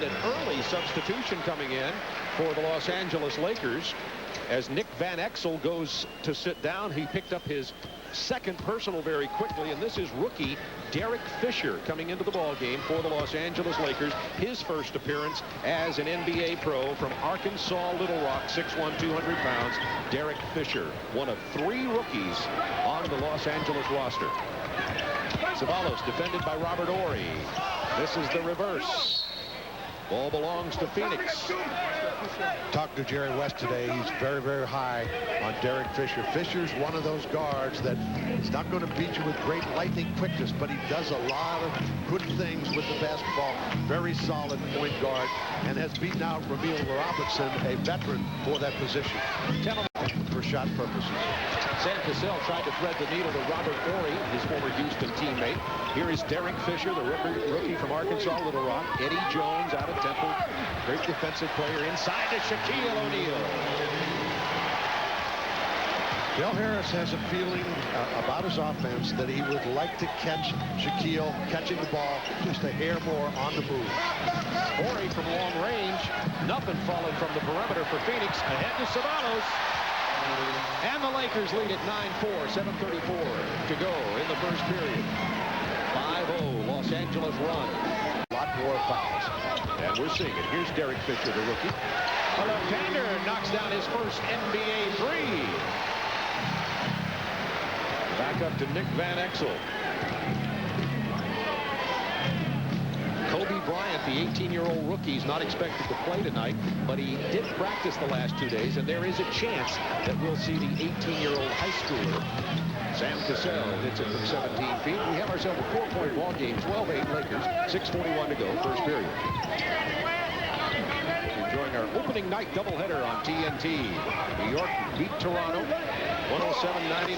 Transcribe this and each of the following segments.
an early substitution coming in for the Los Angeles Lakers as Nick Van Exel goes to sit down. He picked up his second personal very quickly, and this is rookie Derek Fisher coming into the ball game for the Los Angeles Lakers. His first appearance as an NBA pro from Arkansas Little Rock, 6'1", 200 pounds. Derek Fisher, one of 3 rookies on the Los Angeles roster. Ceballos defended by Robert Horry. This is the reverse. Ball belongs to Phoenix. Talked to Jerry West today. He's very, very high on Derek Fisher. Fisher's one of those guards that he's not going to beat you with great lightning quickness, but he does a lot of good things with the basketball. Very solid point guard, and has beaten out Ramil Robinson, a veteran for that position. 10 for shot purposes. Sam Cassell tried to thread the needle to Robert Horry, his former Houston teammate. Here is Derek Fisher, the rookie from Arkansas Little Rock. Eddie Jones out of Temple. Great defensive player inside to Shaquille O'Neal. Del Harris has a feeling about his offense that he would like to catch Shaquille catching the ball just a hair more on the move. Horry from long range. Nothing falling from the perimeter for Phoenix. Ahead to Ceballos. And the Lakers lead at 9-4, 7:34 to go in the first period. 5-0 Los Angeles run. A lot more fouls. And we're seeing it. Here's Derek Fisher, the rookie. A left-hander knocks down his first NBA three. Back up to Nick Van Exel. Kobe Bryant, the 18-year-old rookie, is not expected to play tonight, but he did practice the last 2 days, and there is a chance that we'll see the 18-year-old high schooler. Sam Cassell hits it from 17 feet. We have ourselves a 4-point ball game, 12-8 Lakers, 6:41 to go, first period. Enjoying our opening night doubleheader on TNT. New York beat Toronto, 107-99.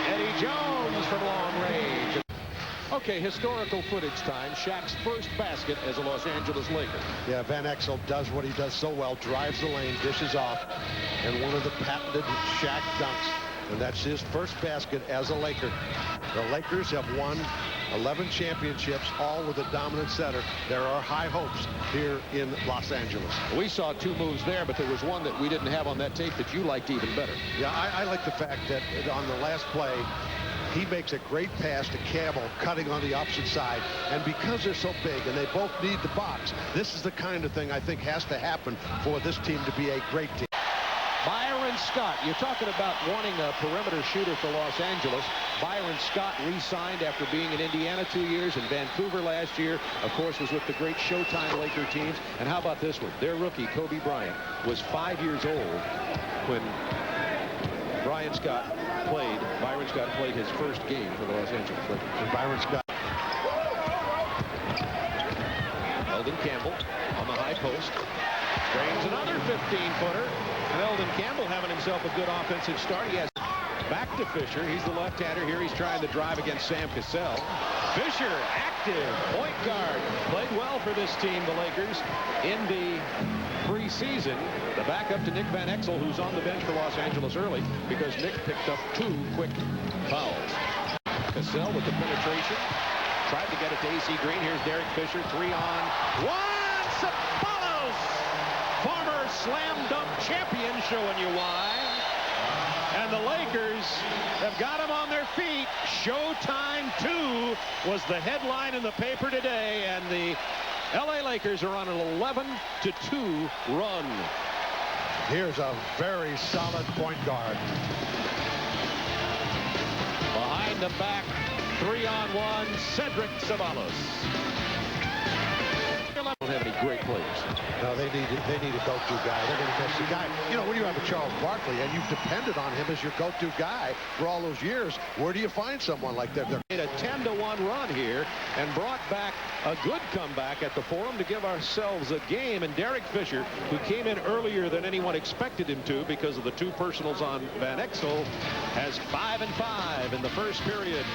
Eddie Jones from long range. Okay, historical footage time. Shaq's first basket as a Los Angeles Laker. Yeah, Van Exel does what he does so well. Drives the lane, dishes off, and one of the patented Shaq dunks. And that's his first basket as a Laker. The Lakers have won 11 championships, all with a dominant center. There are high hopes here in Los Angeles. We saw 2 moves there, but there was one that we didn't have on that tape that you liked even better. Yeah, I like the fact that on the last play, he makes a great pass to Campbell, cutting on the opposite side. And because they're so big and they both need the box, this is the kind of thing I think has to happen for this team to be a great team. Byron Scott, you're talking about wanting a perimeter shooter for Los Angeles. Byron Scott re-signed after being in Indiana 2 years, and Vancouver last year, of course, was with the great Showtime Laker teams. And how about this one? Their rookie, Kobe Bryant, was 5 years old when Byron Scott played his first game for the Los Angeles Lakers. And Byron Scott. Eldon Campbell on the high post. Drains another 15-footer. And Eldon Campbell having himself a good offensive start. He has back to Fisher. He's the left-hander. Here he's trying to drive against Sam Cassell. Fisher, active point guard. Played well for this team, the Lakers, in the preseason. The backup to Nick Van Exel, who's on the bench for Los Angeles early because Nick picked up 2 quick fouls. Cassell with the penetration. Tried to get it to A.C. Green. Here's Derek Fisher, 3-on-1. Ceballos! Former slam dunk champion, showing you why. And the Lakers have got him on their feet. Showtime 2 was the headline in the paper today, and the LA Lakers are on an 11-2 run. Here's a very solid point guard. Behind the back, 3-on-1, Cedric Ceballos. They don't have any great players. No, they need a go-to guy. They're going to miss the guy. You know, when you have a Charles Barkley and you've depended on him as your go-to guy for all those years, where do you find someone like that? Made a 10-1 run here and brought back a good comeback at the Forum to give ourselves a game. And Derek Fisher, who came in earlier than anyone expected him to because of the 2 personals on Van Exel, has 5 and 5 in the first period.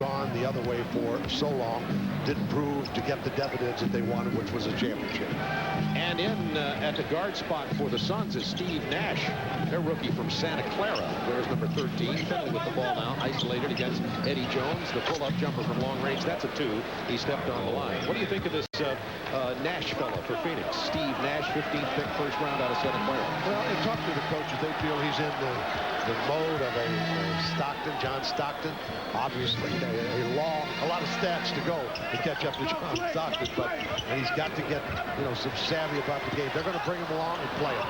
Gone the other way for so long, didn't prove to get the dividends that they wanted, which was a championship. And in at the guard spot for the Suns is Steve Nash, their rookie from Santa Clara. There's number 13, Finley with the ball now, isolated against Eddie Jones. The pull-up jumper from long range, that's a 2. He stepped on the line. What do you think of this Nash fellow for Phoenix? Steve Nash, 15th pick, first round out of Santa Clara. Well, and talk to the coaches. They feel he's in the mode of a John Stockton. Obviously, a lot of stats to go to catch up to John Stockton, and he's got to get some savvy about the game. They're going to bring him along and play him.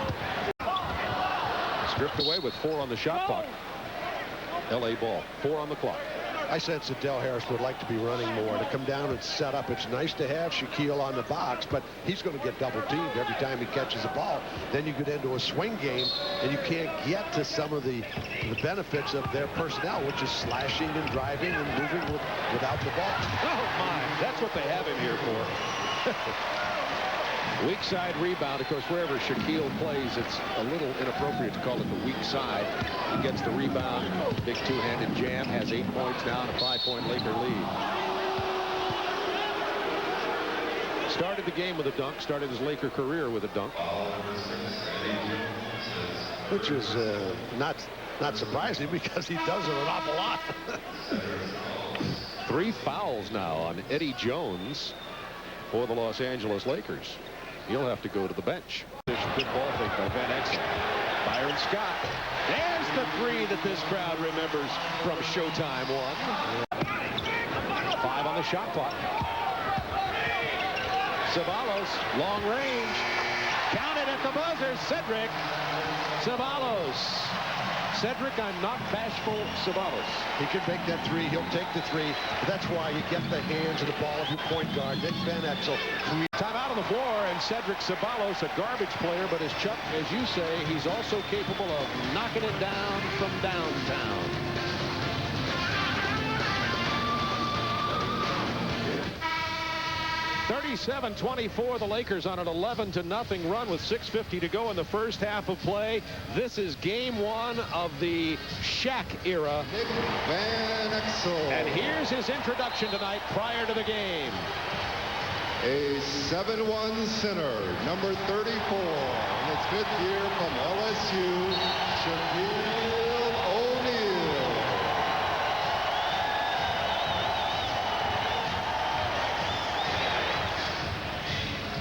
Stripped away with 4 on the shot clock. L.A. ball, 4 on the clock. I sense that Del Harris would like to be running more, to come down and set up. It's nice to have Shaquille on the box, but he's going to get double teamed every time he catches a ball. Then you get into a swing game, and you can't get to some of the benefits of their personnel, which is slashing and driving and moving without the ball. Oh, my. That's what they have him here for. Weak side rebound. Of course, wherever Shaquille plays, it's a little inappropriate to call it the weak side. He gets the rebound. Big two-handed jam. Has 8 points now and a 5-point Laker lead. Started the game with a dunk. Started his Laker career with a dunk. Which is not surprising because he does it an awful lot. 3 fouls now on Eddie Jones for the Los Angeles Lakers. He'll have to go to the bench. Good ball fake by Van Exel. Byron Scott. There's the 3 that this crowd remembers from Showtime 1. 5 on the shot clock. Ceballos, long range. Counted at the buzzer. Cedric. Ceballos. Cedric, I'm not bashful. Ceballos. He can make that 3. He'll take the 3. That's why you get the hands of the ball of your point guard, Nick Van Exel. Time out on the floor, and Cedric Ceballos, a garbage player, but as Chuck, as you say, he's also capable of knocking it down from downtown. (37-24) the Lakers on an 11-0 run with 6:50 to go in the first half of play. This is game 1 of the Shaq era. Nick Van Exel. And here's his introduction tonight prior to the game. A 7-1 center, number 34, in its 5th year from LSU, Shaquille O'Neal.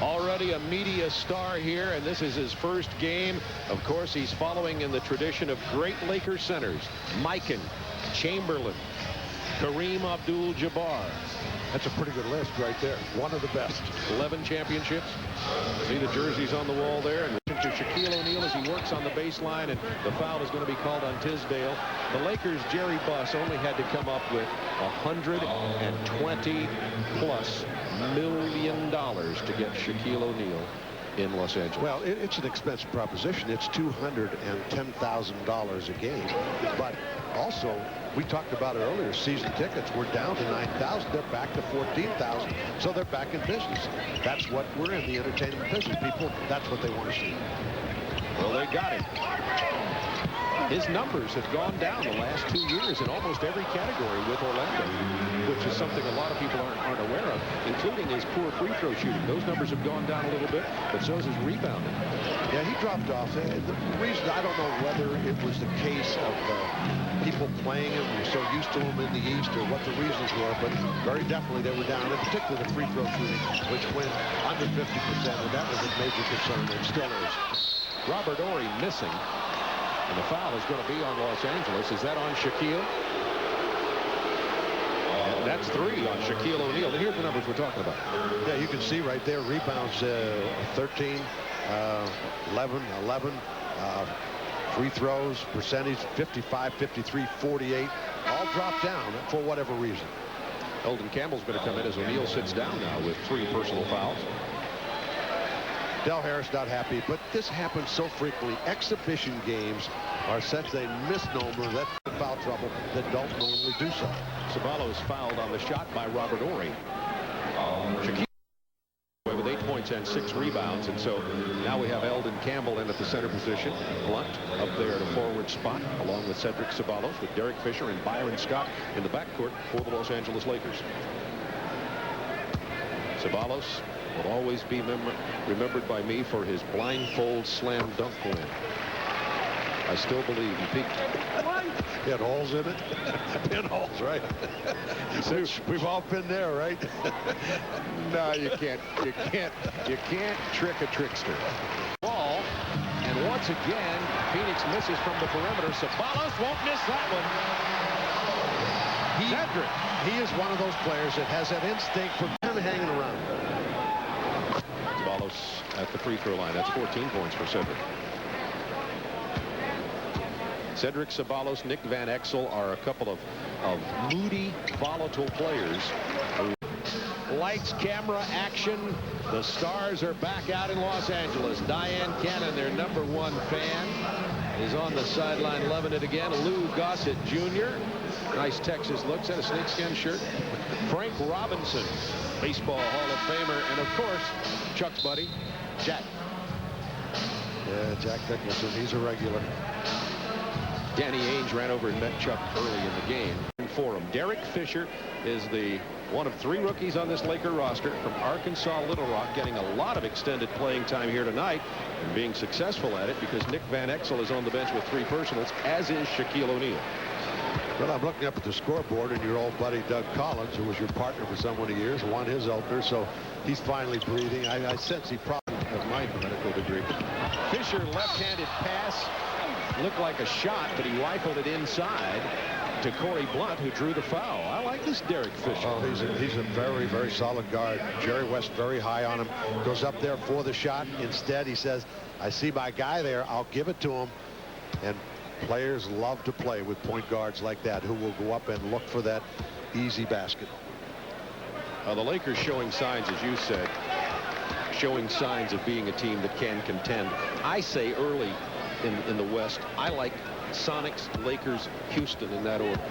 Already a media star here, and this is his first game. Of course, he's following in the tradition of great Lakers centers. Mikan, Chamberlain, Kareem Abdul-Jabbar. That's a pretty good list right there. One of the best. 11 championships. See the jerseys on the wall there. And to Shaquille O'Neal as he works on the baseline, and the foul is going to be called on Tisdale. The Lakers' Jerry Buss only had to come up with $120+ million to get Shaquille O'Neal in Los Angeles. Well, it's an expensive proposition. It's $210,000 a game. But also, we talked about it earlier, season tickets were down to 9,000. They're back to 14,000. So they're back in business. That's what we're in, the entertainment business. People, that's what they want to see. Well, they got him. His numbers have gone down the last 2 years in almost every category with Orlando, which is something a lot of people aren't aware of, including his poor free throw shooting. Those numbers have gone down a little bit, but so has his rebounding. Yeah, he dropped off. The reason, I don't know whether it was the case of people playing him, we're so used to him in the East, or what the reasons were, but very definitely they were down, in particular the free throw shooting, which went under 50%, and that was a major concern, and still is. Robert Horry missing. And the foul is going to be on Los Angeles. Is that on Shaquille? And that's 3 on Shaquille O'Neal. Here's the numbers we're talking about. Yeah, you can see right there, rebounds 13, 11, free throws, percentage 55, 53, 48, all dropped down for whatever reason. Eldon Campbell's going to come in as O'Neal sits down now with 3 personal fouls. Del Harris not happy, but this happens so frequently. Exhibition games are such a misnomer, that's foul trouble, that don't normally do so. Ceballos fouled on the shot by Robert Horry. Shaquille with 8 points and 6 rebounds, and so now we have Eldon Campbell in at the center position. Blunt up there at a forward spot, along with Cedric Ceballos, with Derek Fisher and Byron Scott in the backcourt for the Los Angeles Lakers. Ceballos will always be remembered by me for his blindfold slam dunk win. I still believe he peaked. He had holes in it. Pinholes, right? We've all been there, right? No, you can't trick a trickster. Ball, and once again, Phoenix misses from the perimeter. Ceballos won't miss that one. Cedric. He is one of those players that has that instinct for him hanging around. Ceballos at the free throw line. That's 14 points for Cedric. Cedric, Ceballos, Nick Van Exel are a couple of moody, volatile players. Lights, camera, action. The Stars are back out in Los Angeles. Diane Cannon, their #1 fan, is on the sideline loving it again. Lou Gossett Jr. Nice Texas looks at a snakeskin shirt. Frank Robinson, baseball Hall of Famer, and of course, Chuck's buddy, Jack. Yeah, Jack Nicholson, he's a regular. Danny Ainge ran over and met Chuck early in the game. For him, Derek Fisher is the one of 3 rookies on this Laker roster from Arkansas Little Rock, getting a lot of extended playing time here tonight and being successful at it because Nick Van Exel is on the bench with 3 personals, as is Shaquille O'Neal. Well, I'm looking up at the scoreboard, and your old buddy Doug Collins, who was your partner for so many years, won his opener, so he's finally breathing. I sense he probably has my medical degree. Fisher, left-handed pass, looked like a shot, but he rifled it inside to Corey Blunt, who drew the foul. I like this Derek Fisher. Oh, he's a very, very solid guard. Jerry West very high on him. Goes up there for the shot. Instead, he says, I see my guy there. I'll give it to him. And players love to play with point guards like that, who will go up and look for that easy basket. The Lakers showing signs, as you said, showing signs of being a team that can contend. I say early in the West, I like Sonics, Lakers, Houston in that order.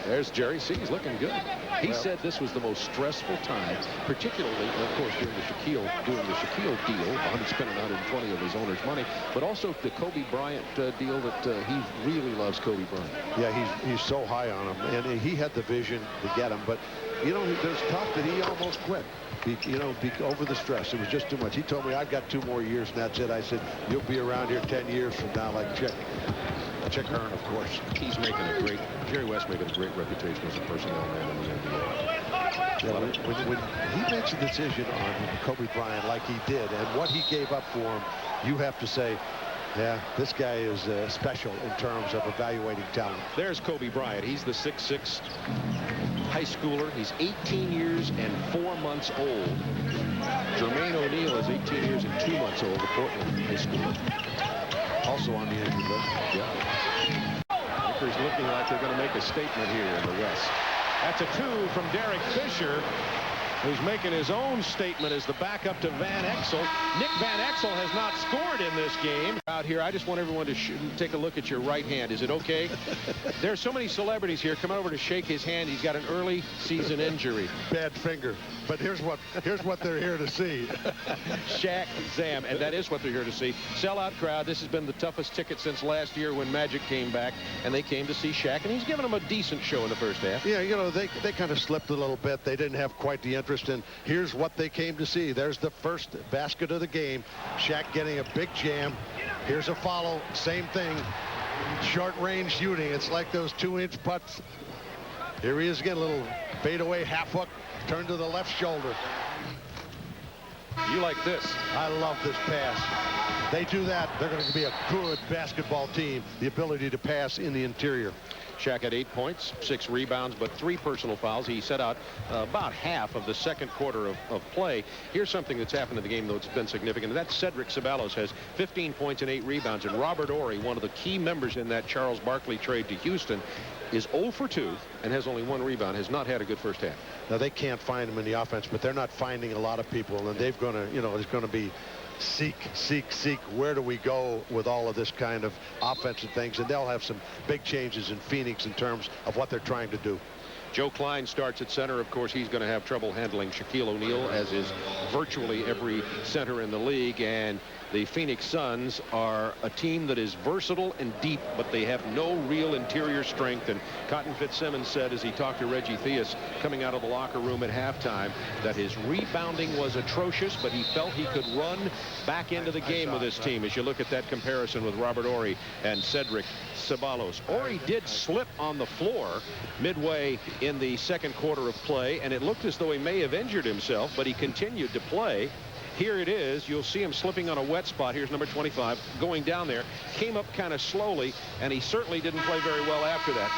There's Jerry. See, he's looking good. He said this was the most stressful time, particularly, of course, doing the Shaquille deal, spending 120 of his owner's money, but also the Kobe Bryant deal that he really loves Kobe Bryant. Yeah, he's so high on him, and he had the vision to get him, but you know, there's tough that he almost quit. Over the stress. It was just too much. He told me, I've got 2 more years, and that's it. I said, you'll be around here 10 years from now, like Chick Hearn, of course. He's making a great, Jerry West making a great reputation as a personnel man in the NBA. Yeah, when he makes a decision on Kobe Bryant like he did, and what he gave up for him, you have to say, yeah, this guy is special in terms of evaluating talent. There's Kobe Bryant. He's the 6'6" high schooler. He's 18 years and 4 months old. Jermaine O'Neal is 18 years and 2 months old, the Portland high schooler. Also on the injury list. Yeah. Lakers looking like they're going to make a statement here in the West. That's a 2 from Derek Fisher, who's making his own statement as the backup to Van Exel. Nick Van Exel has not scored in this game. Out here, I just want everyone to take a look at your right hand. Is it okay? There's so many celebrities here. Come over to shake his hand. He's got an early season injury. Bad finger. But here's what they're here to see. Shaq, Zam, and that is what they're here to see. Sellout crowd. This has been the toughest ticket since last year when Magic came back, and they came to see Shaq, and he's given them a decent show in the first half. Yeah, you know, they kind of slipped a little bit. They didn't have quite the interest, and here's what they came to see. There's the first basket of the game. Shaq getting a big jam. Here's a follow. Same thing. Short range shooting. It's like those 2-inch putts. Here he is again, a little fadeaway half hook. Turn to the left shoulder. You like this? I love this pass. They do that, they're going to be a good basketball team. The ability to pass in the interior. Shaq had 8 points, 6 rebounds, but 3 personal fouls. He set out about half of the second quarter of play. Here's something that's happened in the game, though it's been significant. That's Cedric Ceballos has 15 points and 8 rebounds. And Robert Horry, one of the key members in that Charles Barkley trade to Houston, is 0 for 2 and has only 1 rebound, has not had a good first half. Now, they can't find him in the offense, but they're not finding a lot of people, and they've going to, you know, it's going to be seek. Where do we go with all of this kind of offensive things? And they'll have some big changes in Phoenix in terms of what they're trying to do. Joe Klein starts at center. Of course, he's going to have trouble handling Shaquille O'Neal, as is virtually every center in the league. And the Phoenix Suns are a team that is versatile and deep, but they have no real interior strength. And Cotton Fitzsimmons said, as he talked to Reggie Theus coming out of the locker room at halftime, that his rebounding was atrocious, but he felt he could run back into the game with his team. As you look at that comparison with Robert Horry and Cedric Ceballos. Horry did slip on the floor midway in the second quarter of play, and it looked as though he may have injured himself, but he continued to play. Here it is. You'll see him slipping on a wet spot. Here's number 25 going down there. Came up kind of slowly, and he certainly didn't play very well after that.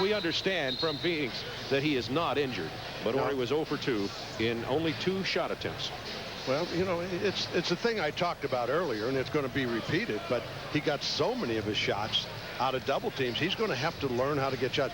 We understand from Phoenix that he is not injured, but Horry was 0 for 2 in only 2 shot attempts. Well, you know, it's a thing I talked about earlier, and it's going to be repeated, but he got so many of his shots out of double teams. He's going to have to learn how to get shots.